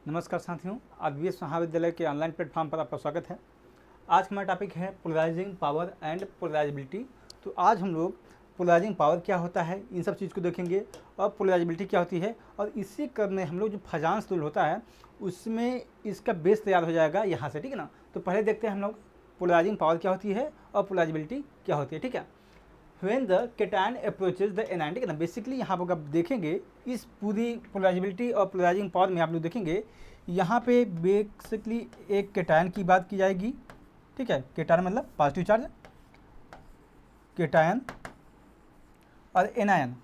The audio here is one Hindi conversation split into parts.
नमस्कार साथियों, आरबीएस महाविद्यालय के ऑनलाइन प्लेटफॉर्म पर आपका स्वागत है। आज हमारा टॉपिक है पोलराइजिंग पावर एंड पोलराइजेबिलिटी। तो आज हम लोग पोलराइजिंग पावर क्या होता है इन सब चीज़ को देखेंगे और पोलराइजेबिलिटी क्या होती है, और इसी क्रम में हम लोग जो फजांस टूल होता है उसमें इसका बेस तैयार हो जाएगा यहाँ से, ठीक है ना। तो पहले देखते हैं हम लोग पोलराइजिंग पावर क्या होती है और पोलराइजेबिलिटी क्या होती है, ठीक है। When the cation approaches the anion, ठीक है ना। बेसिकली यहाँ पर आप देखेंगे इस पूरी पोलराइजेबिलिटी और पोलराइजिंग पावर में आप लोग देखेंगे यहाँ पे बेसिकली एक केटायन की बात की जाएगी, ठीक है। केटायन मतलब पॉजिटिव चार्ज, केटायन और एनायन,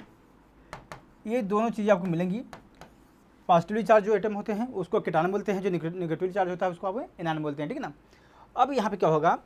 ये दोनों चीज़ें आपको मिलेंगी। पॉजिटिवली चार्ज जो एटम होते हैं उसको केटायन बोलते हैं, जो निगेटिवली चार्ज होता है उसको आप एनायन बोलते हैं, ठीक है ना। अब यहाँ पे क्या होगा,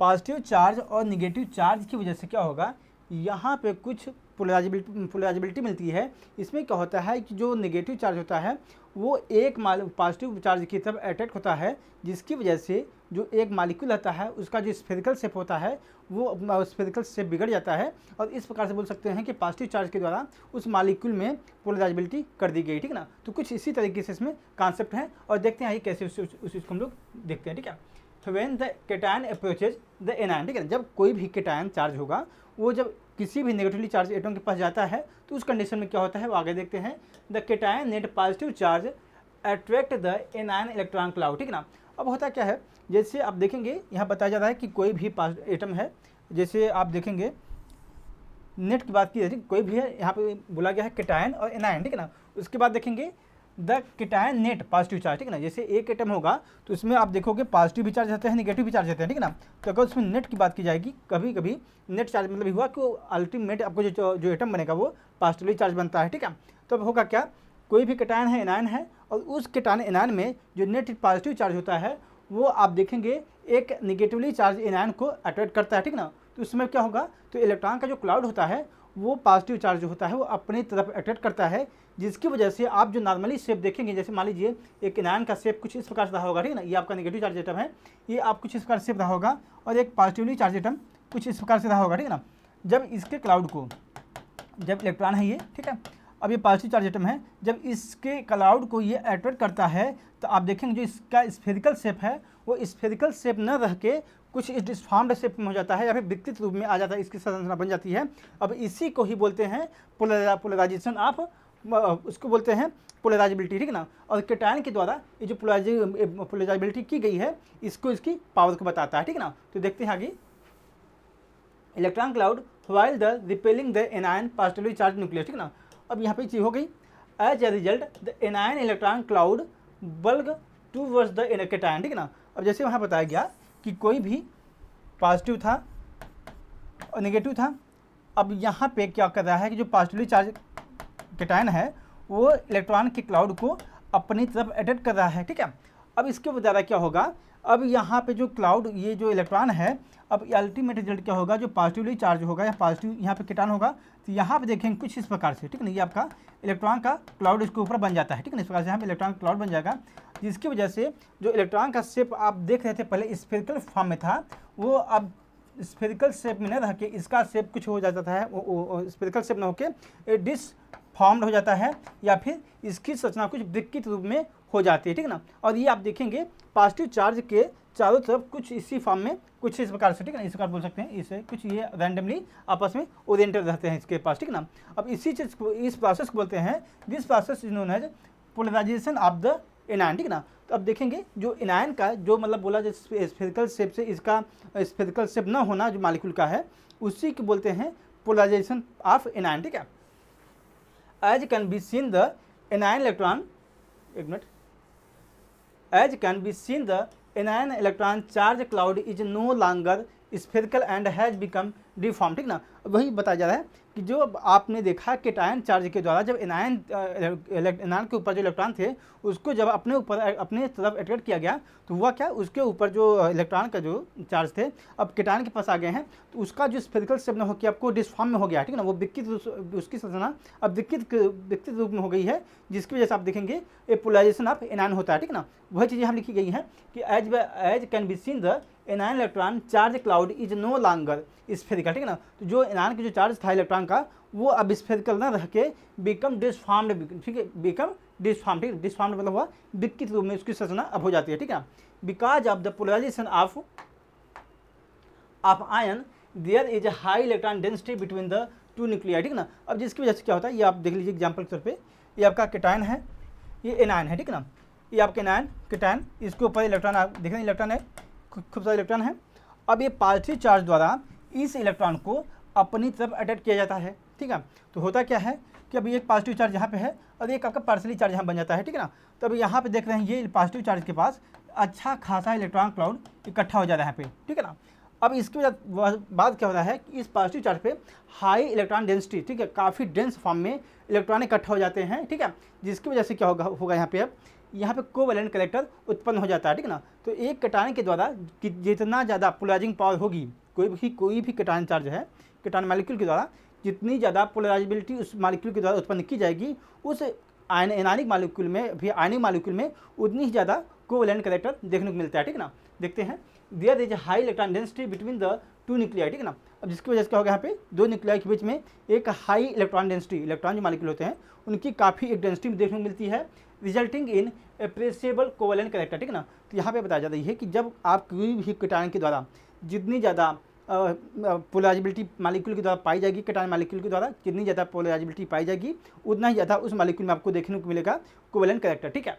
पॉजिटिव चार्ज और निगेटिव चार्ज की वजह से क्या होगा, यहाँ पे कुछ पोलराइजेबिलिटी मिलती है। इसमें क्या होता है कि जो नेगेटिव चार्ज होता है वो एक पॉजिटिव चार्ज की तरफ अट्रैक्ट होता है, जिसकी वजह से जो एक मॉलिक्यूल रहता है उसका जो स्फेरिकल शेप होता है वो स्फेरिकल शेप बिगड़ जाता है, और इस प्रकार से बोल सकते हैं कि पॉजिटिव चार्ज के द्वारा उस मॉलिक्यूल में पोलराइजेबिलिटी कर दी गई, ठीक है ना। तो कुछ इसी तरीके से इसमें कॉन्सेप्ट है और देखते हैं कैसे उस चीज़ को हम लोग देखते हैं, ठीक है। When the cation approaches the anion, ठीक है। जब कोई भी केटायन चार्ज होगा वो जब किसी भी नेगेटिवली चार्ज एटम के पास जाता है तो उस कंडीशन में क्या होता है वो आगे देखते हैं। The cation net positive charge attract the anion electron cloud, ठीक है ना। अब होता क्या है, जैसे आप देखेंगे यहाँ बताया जा रहा है कि कोई भी एटम है, जैसे आप देखेंगे नेट की बात की जाती है, कोई भी है, यहाँ पे बोला गया है केटायन और एनायन, ठीक है ना। उसके बाद देखेंगे the cation net positive charge, ठीक है ना। जैसे एक एटम होगा तो इसमें आप देखोगे पॉजिटिव भी चार्ज रहते हैं, नेगेटिव भी चार्ज रहते हैं, ठीक है ना। तो अगर उसमें नेट की बात की जाएगी, कभी कभी नेट चार्ज मतलब हुआ कि अल्टीमेट आपको जो एटम बनेगा वो पॉजिटिवली चार्ज बनता है, ठीक है। तो अब होगा क्या, कोई भी केटायन है, एनायन है, और उस केटायन एनायन में जो नेट पॉजिटिव चार्ज होता है वो आप देखेंगे एक निगेटिवली चार्ज एनायन को अट्रैक्ट करता है, ठीक ना। तो उसमें क्या होगा, तो इलेक्ट्रॉन का जो क्लाउड होता है वो पॉजिटिव चार्ज जो होता है वो अपनी तरफ अट्रैक्ट करता है, जिसकी वजह से आप जो नॉर्मली शेप देखेंगे, जैसे मान लीजिए एक एनायन का शेप कुछ इस प्रकार से रहा होगा, ठीक है ना। ये आपका नेगेटिव चार्ज एटम है, ये आप कुछ इस प्रकार शेप रहा होगा, और एक पॉजिटिवली चार्ज एटम कुछ इस प्रकार से रहा होगा, ठीक है ना। जब इसके क्लाउड को, जब इलेक्ट्रॉन है ये, ठीक है, अब ये पॉजिटिव चार्ज एटम है, जब इसके क्लाउड को ये अट्रैक्ट करता है तो आप देखेंगे जो इसका स्फेरिकल शेप है वो स्फेरिकल शेप न रह के कुछ इस डिस्फॉर्म्ड शेप में हो जाता है, या फिर विकृत रूप में आ जाता है, इसकी संरचना बन जाती है। अब इसी को ही बोलते हैं पोलराइजेशन ऑफ, उसको बोलते हैं पोलराइजेबिलिटी, ठीक है ना। और केटायन के द्वारा ये जो पोलराइजेबिलिटी की गई है इसको, इसकी पावर को बताता है, ठीक है ना। तो देखते हैं आगे, electron cloud while the repelling the anion positively charged nucleus, ठीक है ना। अब यहाँ पे चीज हो गई, as a result the anion electron cloud bulge towards the cation, ठीक है ना। अब जैसे वहाँ बताया गया कि कोई भी पॉजिटिव था और नेगेटिव था, अब यहाँ पे क्या कर रहा है कि जो पॉजिटिवली चार्ज केटायन है वो इलेक्ट्रॉन के क्लाउड को अपनी तरफ अट्रैक्ट कर रहा है, ठीक है। अब इसके द्वारा क्या होगा, अब यहाँ पे जो क्लाउड, ये जो इलेक्ट्रॉन है, अब अल्टीमेट रिजल्ट क्या होगा, जो पॉजिटिवली चार्ज होगा या पॉजिटिव यहाँ पे केटायन होगा, तो यहाँ पे देखेंगे कुछ इस प्रकार से, ठीक है ना। ये आपका इलेक्ट्रॉन का क्लाउड इसके ऊपर बन जाता है, ठीक है ना। इस प्रकार से यहाँ पे इलेक्ट्रॉन क्लाउड बन जाएगा, जिसकी वजह से जो इलेक्ट्रॉन का शेप आप देख रहे थे पहले स्फेरिकल फॉर्म में था, वो अब स्फेरिकल शेप में न रह के इसका शेप कुछ हो जाता है, स्फेरिकल शेप न होकर डिस फॉर्म्ड हो जाता है, या फिर इसकी संरचना कुछ विकृत रूप में हो जाती है, ठीक है ना। और ये आप देखेंगे पॉजिटिव चार्ज के चारों तरफ कुछ इसी फॉर्म में कुछ इस प्रकार से, ठीक है ना, इस प्रकार बोल सकते हैं, इसे कुछ ये रैंडमली आपस में ओरिएंटेड रहते हैं इसके पास, ठीक है ना। अब इसी चीज को, इस प्रोसेस को बोलते हैं, this process is known as polarization of the anion, ठीक है ना। तो अब देखेंगे जो एनायन का जो मतलब बोला जो स्फेरिकल शेप से इसका स्फेरिकल शेप न होना जो मॉलिक्यूल का है, उसी को बोलते हैं पोलराइजेशन ऑफ एनायन, ठीक है। As can be seen the anion electron, एक मिनट, as can be seen the anion electron charge cloud is no longer spherical and has become deform, ठीक ना। वही बताया जा रहा है कि जो आपने देखा केटायन चार्ज के द्वारा जब एनायन के ऊपर जो इलेक्ट्रॉन थे उसको जब अपने ऊपर अपने तरफ अट्रैक्ट किया गया तो हुआ क्या, उसके ऊपर जो इलेक्ट्रॉन का जो चार्ज थे अब केटायन के पास आ गए हैं, तो उसका जो स्फेरिकल शेप न होकर आपको डिस्फॉर्म में हो गया, ठीक है ना। वो विकृत, उसकी संरचना अब विकृत रूप में हो गई है, जिसकी वजह से आप देखेंगे ए पोलराइजेशन ऑफ एनायन होता है, ठीक है ना। वही चीज़ें हम लिखी गई हैं कि as can be seen the anion electron charge cloud is no longer spherical, ठीक है ना। तो जो एनायन के जो चार्ज था इलेक्ट्रॉन का वो अब स्फेरिकल न रह के बिकम डिसफॉर्म्ड, ठीक है, बिकम डिसफॉर्म्ड, ठीक है, डिसफॉर्म्ड मतलब हुआ विकृत रूप में उसकी संरचना अब हो जाती है, ठीक है। Because of the polarization of ion there is a high electron density between the two nuclei, ठीक है ना। अब जिसकी वजह से क्या होता है, ये आप देख लीजिए एग्जाम्पल के तौर पे, ये आपका केटायन है, ये एनायन है, ठीक है ना। ये आपके एनायन केटायन, इसके ऊपर इलेक्ट्रॉन आप देख रहे हैं, इलेक्ट्रॉन है, खूब सारे इलेक्ट्रॉन है। अब ये पॉजिटिव चार्ज द्वारा इस इलेक्ट्रॉन को अपनी तरफ अटैच किया जाता है, ठीक है। तो होता क्या है कि अभी एक पॉजिटिव चार्ज यहाँ पे है और एक आपका पार्सली चार्ज यहाँ बन जाता है, ठीक है ना। तो अभी यहाँ पे देख रहे हैं ये पॉजिटिव चार्ज के पास अच्छा खासा इलेक्ट्रॉन क्लाउड इकट्ठा हो जा रहा है यहाँ पे, ठीक है ना। अब इसके बाद क्या होता है कि इस पॉजिटिव चार्ज पे हाई इलेक्ट्रॉन डेंसिटी, ठीक है, काफ़ी डेंस फॉर्म में इलेक्ट्रॉन इकट्ठा हो जाते हैं, ठीक है। जिसकी वजह से क्या होगा यहाँ पे, अब यहाँ पे कोवैलेंट कैरेक्टर उत्पन्न हो जाता है, ठीक है ना। तो एक केटायन के द्वारा जितना ज़्यादा पोलराइजिंग पावर होगी, कोई भी केटायन चार्ज है, केटायन मॉलिक्यूल के द्वारा जितनी ज़्यादा पोलराइजेबिलिटी उस मॉलिक्यूल के द्वारा उत्पन्न की जाएगी, उस एनायनिक मॉलिक्यूल में भी आयनिक मॉलिक्यूल में उतनी ही ज़्यादा कोवैलेंट कैरेक्टर देखने को मिलता है, ठीक है ना। देखते हैं, there is high electron density between the two nuclei, ठीक है ना। अब जिसकी वजह से क्या होगा, यहाँ पे दो न्यूक्लियाई के बीच में एक हाई इलेक्ट्रॉन डेंसिटी, इलेक्ट्रॉन जो मॉलिक्यूल होते हैं उनकी काफ़ी एक डेंसिटी देखने को मिलती है, resulting in appreciable covalent character, ठीक है ना। तो यहाँ पे बताया जाता है कि जब आप कोई भी केटायन के द्वारा जितनी ज़्यादा पोलराइजेबिलिटी मॉलिक्यूल के द्वारा पाई जाएगी, केटायन मॉलिक्यूल के द्वारा जितनी ज़्यादा पोलराइजेबिलिटी पाई जाएगी, उतना ही ज़्यादा उस मॉलिक्यूल में आपको देखने को मिलेगा कोवैलेंट कैरेक्टर, ठीक है।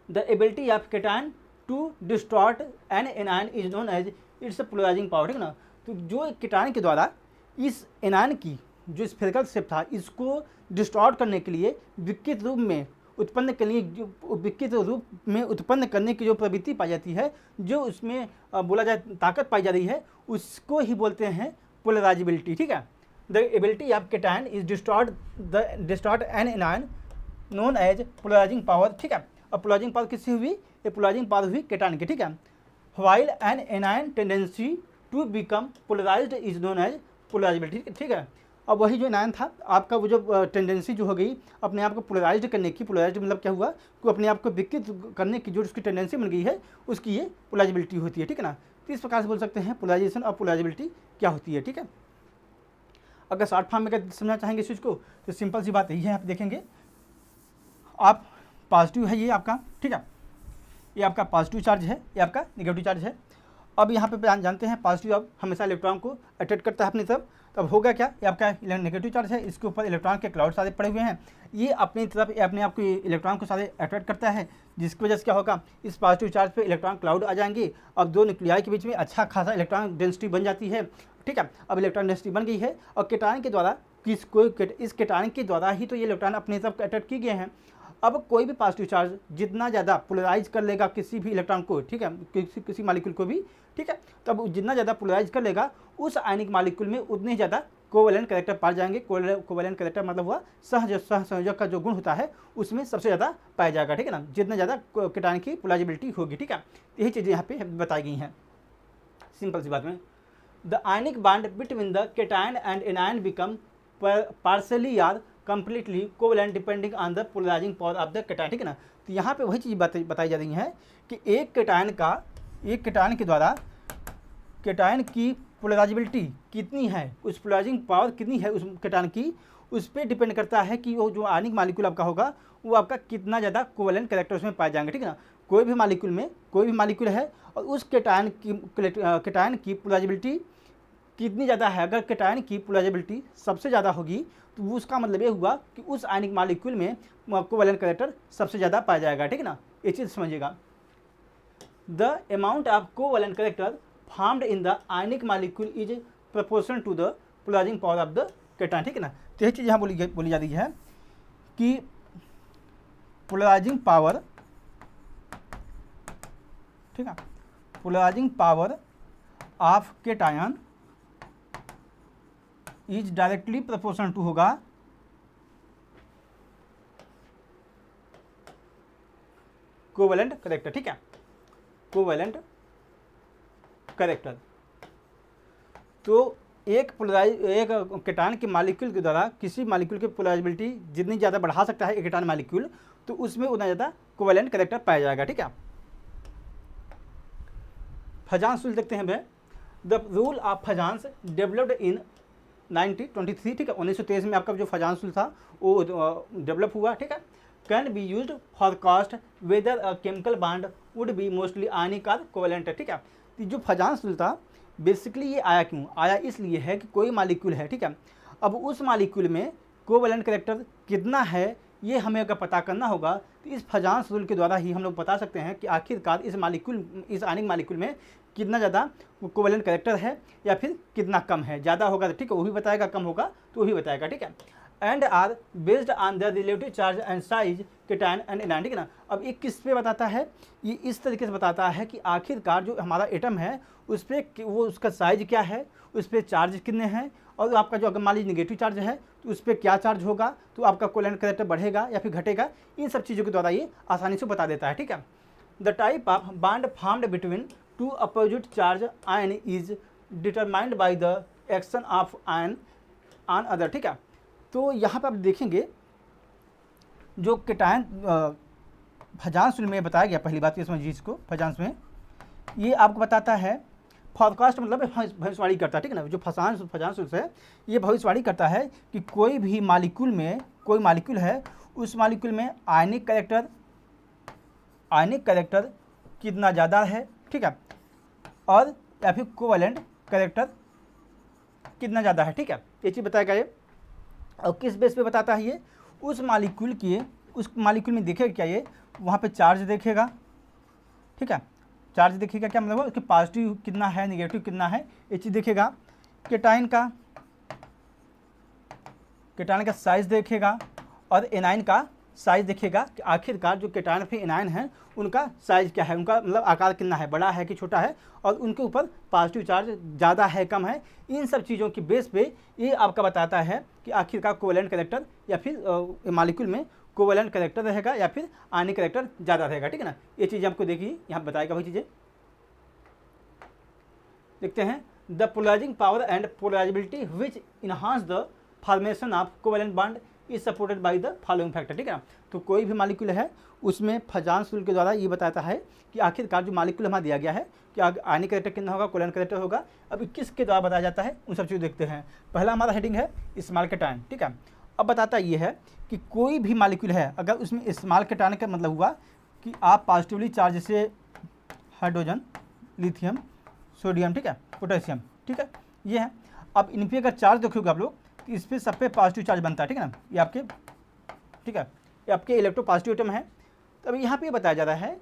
The ability of cation to distort an anion is known as its polarizing power, ठीक है ना। तो जो केटायन के द्वारा इस एनायन की जो स्फेरिकल शेप था इसको डिस्टॉर्ट करने के लिए विकृत रूप में उत्पन्न करने जो विकृत रूप में उत्पन्न करने की जो प्रवृत्ति पाई जाती है, जो उसमें बोला जाए ताकत पाई जा रही है, उसको ही बोलते हैं पोलराइजेबिलिटी, ठीक है। The ability of cation is distort an anion known as polarizing power, ठीक है। अब पोलराइजिंग पावर किससे हुई, ये पोलराइजिंग पावर हुई केटायन की, ठीक है। While an anion tendency to become polarized is known as polarizability, ठीक है। अब वही जो एनायन था आपका, वो जो टेंडेंसी जो हो गई अपने आप को पोलराइज्ड करने की, पोलराइज्ड मतलब क्या हुआ कि अपने आप को विकृत करने की जो उसकी टेंडेंसी बन गई है उसकी ये पोलराइजेबिलिटी होती है, ठीक है ना। तो इस प्रकार से बोल सकते हैं पोलराइजेशन और पोलराइजेबिलिटी क्या होती है, ठीक है। अगर शॉर्ट फॉर्म में समझना चाहेंगे इस चीज़ को तो सिंपल सी बात यही है, आप देखेंगे आप पॉजिटिव है ये आपका, ठीक है, ये आपका पॉजिटिव चार्ज है, ये आपका नेगेटिव चार्ज है। अब यहाँ पे जानते हैं पॉजिटिव अब हमेशा इलेक्ट्रॉन को अट्रैक्ट करता है अपनी तरफ, तब होगा क्या, ये आपका नेगेटिव चार्ज है, इसके ऊपर इलेक्ट्रॉन के क्लाउड सारे पड़े हुए हैं, ये अपनी तरफ अपने आप को इलेक्ट्रॉन को सारे अट्रैक्ट करता है, जिसकी वजह से क्या होगा, इस पॉजिटिव चार्ज पे इलेक्ट्रॉन क्लाउड आ जाएंगे। अब दो न्यूक्लियाई के बीच में अच्छा खासा इलेक्ट्रॉन डेंसिटी बन जाती है, ठीक है। अब इलेक्ट्रॉन डेंसिटी बन गई है और केटायन के द्वारा इस केटायन के द्वारा ही तो ये इलेक्ट्रॉन अपनी तरफ अट्रैक्ट किए गए हैं। अब कोई भी पॉजिटिव चार्ज जितना ज़्यादा पोलराइज कर लेगा किसी भी इलेक्ट्रॉन को, ठीक है, किसी मॉलिक्यूल को भी, ठीक है, तब जितना ज़्यादा पोलराइज कर लेगा उस आयनिक मॉलिक्यूल में उतने ज़्यादा कोवैलेंट कैरेक्टर पाए जाएंगे। कोवैलेंट कैरेक्टर मतलब हुआ सहसंयोजक का जो गुण होता है उसमें सबसे ज़्यादा पाया जाएगा, ठीक है ना, जितना ज़्यादा केटायन की पोलराइजेबिलिटी होगी, ठीक है। यही चीज़ें यहाँ पे बताई गई हैं सिंपल सी बात में। The ionic bond between the cation and anion become partly यार completely covalent depending on the polarising power of the cation, ठीक है ना। तो यहाँ पे वही चीज़ बताई जा रही है कि एक केटायन के द्वारा केटायन की पोलराइजेबिलिटी कितनी है, उस पोलराइजिंग पावर कितनी है उस केटायन की, उस पर डिपेंड करता है कि वो जो आयनिक मॉलिक्यूल आपका होगा वो आपका कितना ज़्यादा कोवैलेंट कैरेक्टर उसमें पाए जाएंगे, ठीक है ना। कोई भी मॉलिक्यूल है और उस केटायन की पोलराइजेबिलिटी कितनी ज़्यादा है, अगर केटायन की पोलराइजेबिलिटी सबसे ज़्यादा होगी तो उसका मतलब ये हुआ कि उस आयनिक मॉलिक्यूल में कोवैलेंट कैरेक्टर सबसे ज़्यादा पाया जाएगा, ठीक है ना। ये चीज़ समझिएगा। The amount of covalent character formed in the ionic molecule is proportional to the polarising power of the cation, ठीक है ना। तो यही चीज़ यहाँ बोली जा रही है कि पोलराइजिंग पावर, ठीक है, polarizing power of cation is directly proportional to होगा कोवैलेंट कैरेक्टर, ठीक है, कोवैलेंट कैरेक्टर। तो एक केटायन के मॉलिक्यूल के द्वारा किसी मॉलिक्यूल की पोलराइजेबिलिटी जितनी ज़्यादा बढ़ा सकता है एक केटायन मॉलिक्यूल, तो उसमें उतना ज़्यादा कोवैलेंट कैरेक्टर पाया जाएगा, ठीक है। फजांस रूल देखते हैं भाई। The rule of Fajans developed in 1923, ठीक है, 1923 में आपका जो फजांसुल था वो डेवलप हुआ, ठीक है। Can be used forecast whether a chemical bond would be mostly ionic और कोवेलेंट, ठीक है। तो जो फजांसुल था बेसिकली ये आया क्यों आया, इसलिए है कि कोई मालिक्यूल है, ठीक है, अब उस मालिक्यूल में कोवेलेंट कैरेक्टर कितना है ये हमें अगर पता करना होगा तो इस फजांस रूल के द्वारा ही हम लोग बता सकते हैं कि आखिरकार इस आयनिक मालिक्यूल में कितना ज़्यादा कोवेलेंट कैरेक्टर है या फिर कितना कम है। ज़्यादा होगा तो ठीक है वो भी बताएगा, कम होगा तो वो भी बताएगा, ठीक है। And are based on the relative charge and size cation and anion, ठीक है ना। अब ये किस पे बताता है, ये इस तरीके से बताता है कि आखिरकार जो हमारा एटम है उस पर वो उसका साइज क्या है, उस पर चार्ज कितने हैं, और आपका जो अगर मान लीजिए निगेटिव चार्ज है तो उस पर क्या चार्ज होगा, तो आपका कोवेलेंट कैरेक्टर बढ़ेगा या फिर घटेगा। इन सब चीज़ों के द्वारा ये आसानी से बता देता है, ठीक है। The type of bond formed between two opposite charge ion is determined by the action of ion on other, ठीक है। तो यहाँ पर आप देखेंगे जो केटायन फजांस में बताया गया, पहली बात ये समझिए इसको, फजांस में ये आपको बताता है, फॉरकास्ट मतलब भविष्यवाणी करता है, ठीक है ना। जो फजांस है ये भविष्यवाणी करता है कि कोई भी मालिक्यूल में, कोई मालिक्यूल है उस मालिक्यूल में आयनिक कैरेक्टर कितना ज़्यादा है, ठीक है, और या फिर कोवेलेंट कैरेक्टर कितना ज़्यादा है, ठीक है। ये चीज़ बताएगा ये। और किस बेस पे बताता है ये, उस मालिक्यूल में देखेगा क्या, ये वहाँ पे चार्ज देखेगा, ठीक है। चार्ज देखेगा क्या मतलब उसके पॉजिटिव कितना है, नेगेटिव कितना है, ये चीज़ देखेगा। केटायन का साइज देखेगा और एनायन का साइज देखेगा कि आखिरकार जो केटायन फिर एनायन है उनका साइज क्या है, उनका मतलब आकार कितना है, बड़ा है कि छोटा है, और उनके ऊपर पॉजिटिव चार्ज ज़्यादा है कम है। इन सब चीज़ों की बेस पे ये आपका बताता है कि आखिरकार कोवेलेंट कैरेक्टर या फिर मालिक्यूल में कोवेलेंट कैरेक्टर रहेगा या फिर आयनिक कैरेक्टर ज़्यादा रहेगा, ठीक है ना। ये चीज़ें आपको देखिए यहाँ बताएगा वही चीज़ें। देखते हैं, the polarising power and polarizability which enhance the formation of covalent bond is supported by the following factor, ठीक है ना। तो कोई भी मालिक्यूल है उसमें फजांस रूल के द्वारा ये बताता है कि आखिरकार जो मालिक्यूल हमारा दिया गया है कि आयनिक कैरेक्टर कितना होगा, कोवेलेंट कैरेक्टर होगा। अब किसके द्वारा बताया जाता है उन सब चीज़ देखते हैं। पहला हमारा हेडिंग है स्मॉल केटायन, ठीक है। अब बताता ये है कि कोई भी मालिक्यूल है अगर उसमें स्मॉल केटायन का मतलब हुआ कि आप पॉजिटिवली चार्ज से हाइड्रोजन, लिथियम, सोडियम, ठीक है, पोटेशियम, ठीक है, ये है। अब इन पर अगर चार्ज देखोगे आप लोग तो इस पर सब पे पॉजिटिव चार्ज बनता है, ठीक है ना। ये आपके, ठीक है, ये आपके इलेक्ट्रोपॉजिटिव एटम है। तो अभी यहाँ पे बताया जा रहा है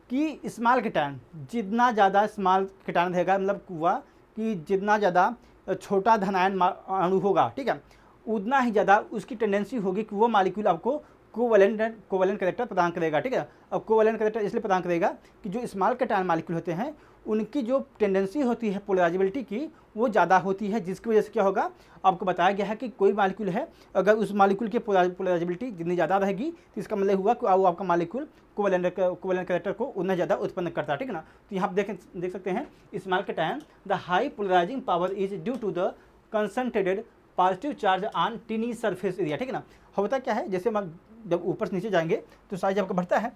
कि स्मॉल केटायन, जितना ज़्यादा स्मॉल केटायन रहेगा मतलब हुआ कि जितना ज़्यादा छोटा धनायन अणु होगा, ठीक है, उतना ही ज़्यादा उसकी टेंडेंसी होगी कि वो मालिक्यूल आपको कोवेलेंट कैरेक्टर प्रदान करेगा, ठीक है। अब कोवेलेंट कैरेक्टर इसलिए प्रदान करेगा कि जो स्मॉल केटायन मालिक्यूल होते हैं उनकी जो टेंडेंसी होती है पोलराइजेबिलिटी की वो ज़्यादा होती है, जिसकी वजह से क्या होगा आपको बताया गया है कि कोई मालिक्यूल है अगर उस मालिक्यूल की पोलराइजेबिलिटी जितनी ज़्यादा रहेगी तो इसका मतलब हुआ कि वो आपका मालिक्यूल कोवेलेंट कैरेक्टर को उतना ज़्यादा उत्पन्न करता है, ठीक है ना। तो यहाँ देख सकते हैं small cation the high polarizing power is due to the concentrated positive charge on tiny surface area, ठीक है ना। होता क्या है, जैसे हम जब ऊपर से नीचे जाएंगे तो साइज आपका बढ़ता है।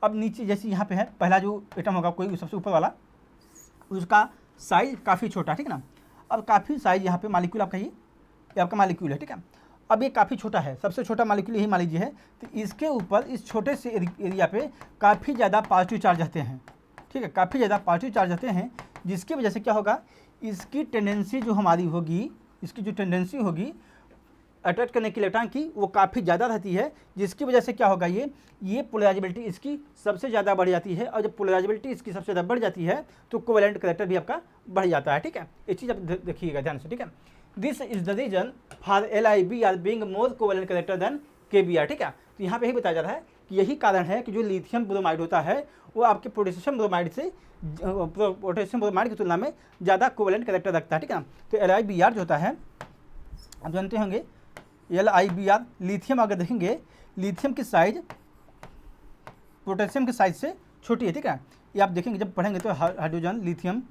अब नीचे जैसे यहाँ पे है पहला जो एटम होगा कोई सबसे ऊपर वाला, उसका साइज काफ़ी छोटा, ठीक है ना। अब काफ़ी साइज यहाँ पे मालिक्यूल आपका ये आपका मालिक्यूल है, ठीक है। अब ये काफ़ी छोटा है, सबसे छोटा मालिक्यूल यही मान लीजिए है, तो इसके ऊपर इस छोटे से एरिया पे काफ़ी ज़्यादा पॉजिटिव चार्ज रहते हैं, ठीक है, काफ़ी ज़्यादा पॉजिटिव चार्ज रहते हैं, जिसकी वजह से क्या होगा इसकी टेंडेंसी जो हमारी होगी, इसकी जो टेंडेंसी होगी अट्रैक्ट करने की इलेक्ट्रॉन की वो काफ़ी ज़्यादा रहती है, जिसकी वजह से क्या होगा ये पोलराइजेबिलिटी इसकी सबसे ज़्यादा बढ़ जाती है। और जब पोलराइजेबिलिटी इसकी सबसे ज़्यादा बढ़ जाती है तो कोवेलेंट कैरेक्टर भी आपका बढ़ जाता है, ठीक है। ये चीज़ आप देखिएगा ध्यान से, ठीक है। This is the reason for LiBr being more covalent character than KBr, ठीक है। तो यहाँ पे ही बताया जा रहा है कि यही कारण है कि जो लिथियम ब्रोमाइड होता है वो आपके पोटेशियम ब्रोमाइड की तुलना में ज़्यादा कोवेलेंट कैरेक्टर रखता है, ठीक है ना। तो LiBr जो होता है आप जानते होंगे LiBr लिथियम अगर देखेंगे लिथियम की साइज पोटेशियम की साइज से छोटी है, ठीक है। ये आप देखेंगे जब पढ़ेंगे तो हाइड्रोजन, लिथियम,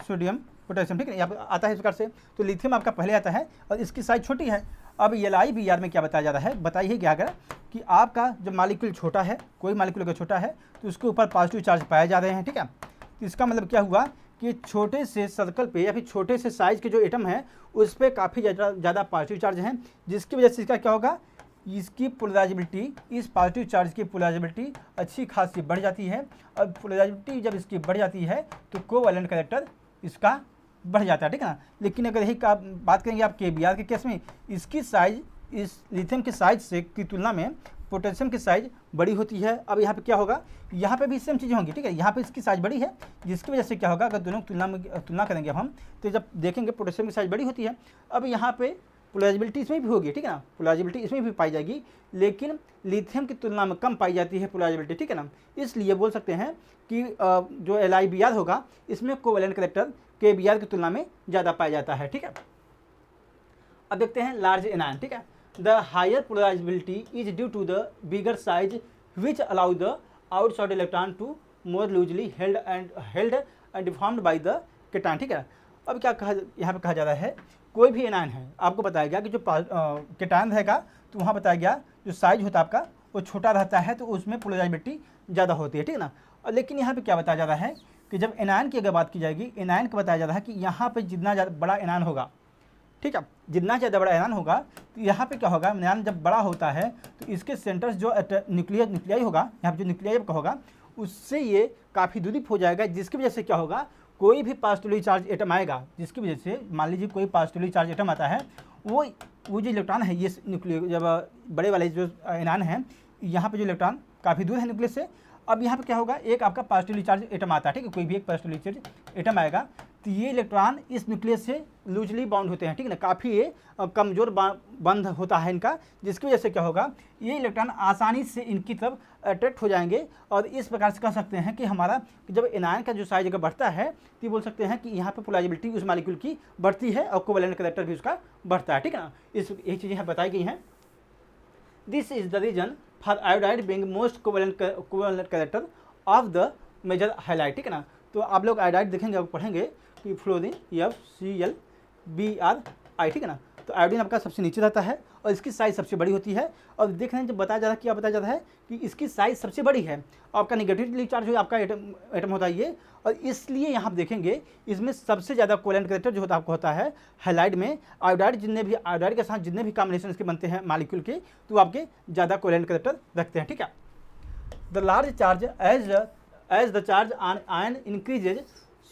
सोडियम, पोटेशियम, ठीक है, यहाँ पर आता है इस प्रकार से। तो लिथियम आपका पहले आता है और इसकी साइज छोटी है। अब LiBr में क्या बताया जा रहा है, बताइए क्या अगर कि आपका जब मालिक्यूल छोटा है, कोई मालिक्यूल अगर छोटा है तो उसके ऊपर पॉजिटिव चार्ज पाए जा रहे हैं, ठीक है। तो इसका मतलब क्या हुआ कि छोटे से सर्कल पे या फिर छोटे से साइज के जो एटम है उस पर काफ़ी ज़्यादा पॉजिटिव चार्ज हैं, जिसकी वजह से इसका क्या होगा, इसकी पोलराइजेबिलिटी, इस पॉजिटिव चार्ज की पोलराइजेबिलिटी अच्छी खासी बढ़ जाती है। और पोलराइजेबिलिटी जब इसकी बढ़ जाती है तो कोवैलेंट कैरेक्टर इसका बढ़ जाता है, ठीक है ना। लेकिन अगर यही का बात करेंगे आप KBr के केस में, इसकी साइज इस लिथियम के साइज से की तुलना में पोटेशियम की साइज बड़ी होती है। अब यहाँ पे क्या होगा, यहाँ पे भी सेम चीज़ें होंगी, ठीक है। यहाँ पे इसकी साइज बड़ी है, जिसकी वजह से क्या होगा, अगर दोनों तुलना करेंगे अब हम, तो जब देखेंगे पोटेशियम की साइज बड़ी होती है। अब यहाँ पे पोलराइजेबिलिटी इसमें भी होगी, ठीक है ना, पोलराइजेबिलिटी इसमें भी पाई जाएगी, लेकिन लिथियम की तुलना में कम पाई जाती है पोलराइजेबिलिटी, ठीक है ना। इसलिए बोल सकते हैं कि जो LiBr होगा इसमें कोवैलेंट कैरेक्टर KBr की तुलना में ज़्यादा पाया जाता है, ठीक है। अब देखते हैं लार्ज एनायन, ठीक है। The higher polarizability is due to the bigger size which allow the outside electron to more loosely held and deformed by the cation, ठीक है। अब क्या कहा यहाँ पे कहा जा रहा है, कोई भी एनायन है, आपको बताया गया कि जो केटायन रहेगा तो वहाँ बताया गया जो साइज होता है आपका वो छोटा रहता है, तो उसमें पोलराइजेबिलिटी ज़्यादा होती है, ठीक है ना। और लेकिन यहाँ पे क्या बताया जा रहा है कि जब एनायन की अगर बात की जाएगी, एनायन को बताया जा रहा है कि यहाँ पे जितना ज़्यादा बड़ा एनायन होगा, ठीक है, जितना ज़्यादा बड़ा एनायन होगा तो यहाँ पे क्या होगा, एनायन जब बड़ा होता है तो इसके सेंटर्स जो न्यूक्लियाई होगा, यहाँ पे जो न्यूक्लियाई का होगा उससे ये काफ़ी दूरी हो जाएगा, जिसकी वजह से क्या होगा, कोई भी पॉजिटिवली चार्ज एटम आएगा, जिसकी वजह से मान लीजिए कोई पॉजिटिवली चार्ज एटम आता है, वो जो इलेक्ट्रॉन है, ये न्यूक्लियर जब बड़े वाले जो एनायन है, यहाँ पे जो इलेक्ट्रॉन काफ़ी दूर है न्यूक्लियस से। अब यहाँ पे क्या होगा, एक आपका पॉजिटिवली चार्ज एटम आता है, ठीक है, कोई भी एक पॉजिटिवली चार्ज एटम आएगा, तो ये इलेक्ट्रॉन इस न्यूक्लियस से लूजली बाउंड होते हैं, ठीक है ना, काफ़ी ये कमज़ोर बंध होता है इनका, जिसकी वजह से क्या होगा, ये इलेक्ट्रॉन आसानी से इनकी तरफ अट्रैक्ट हो जाएंगे। और इस प्रकार से कह सकते हैं कि हमारा जब एनायन का जो साइज अगर बढ़ता है तो बोल सकते हैं कि यहाँ पे पोलराइजेबिलिटी उस मॉलिक्यूल की बढ़ती है और कोवैलेंट कैरेक्टर भी उसका बढ़ता है, ठीक है ना। एक चीज़ यहाँ बताई गई हैं। This is the reason for iodide being most covalent character of the major highlight, ठीक है ना। तो आप लोग आयोडाइड देखेंगे, आप पढ़ेंगे कि फ्लोरीन FCl ठीक है ना। तो आयोडीन आपका सबसे नीचे रहता है और इसकी साइज़ सबसे बड़ी होती है। और देख रहे हैं जब बताया जा रहा है, क्या बताया जा रहा है कि इसकी साइज़ सबसे बड़ी है, आपका निगेटिवली चार्ज हो आपका एटम होता है ये, और इसलिए यहाँ आप देखेंगे इसमें सबसे ज़्यादा कोवैलेंट कैरेक्टर जो होता आपको होता है हैलाइड में। आयोडाइड आयोडाइड के साथ जितने भी कॉम्बिनेशन इसके बनते हैं मॉलिक्यूल के, तो आपके ज़्यादा कोवैलेंट कैरेक्टर रखते हैं, ठीक है। The large charge as the charge on ion increases,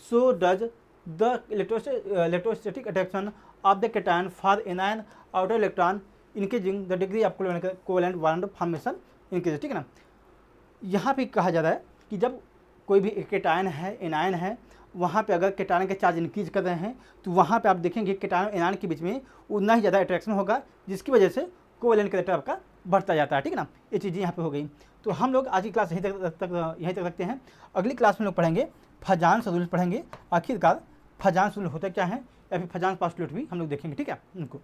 so does the electrostatic attraction of the cation for anion outer electron, increasing the degree of covalent bond formation increases, ठीक है ना। यहाँ पे कहा जा रहा है कि जब कोई भी केटायन है, एनायन है, वहाँ पे अगर केटायन के चार्ज इंक्रीज कर रहे हैं तो वहाँ पे आप देखेंगे केटायन एनायन के बीच में उतना ही ज़्यादा अट्रैक्शन होगा, जिसकी वजह से कोवैलेंट कैरेक्टर आपका बढ़ता जाता है, ठीक है ना। ये चीज़ें यहाँ पे हो गई। तो हम लोग आज की क्लास यहीं तक रखते हैं। अगली क्लास में लोग पढ़ेंगे फजांस रूल पढ़ेंगे, आखिरकार फजांस रूल होता क्या है या फिर फजांस पास्टुलेट भी हम लोग देखेंगे, ठीक है उनको।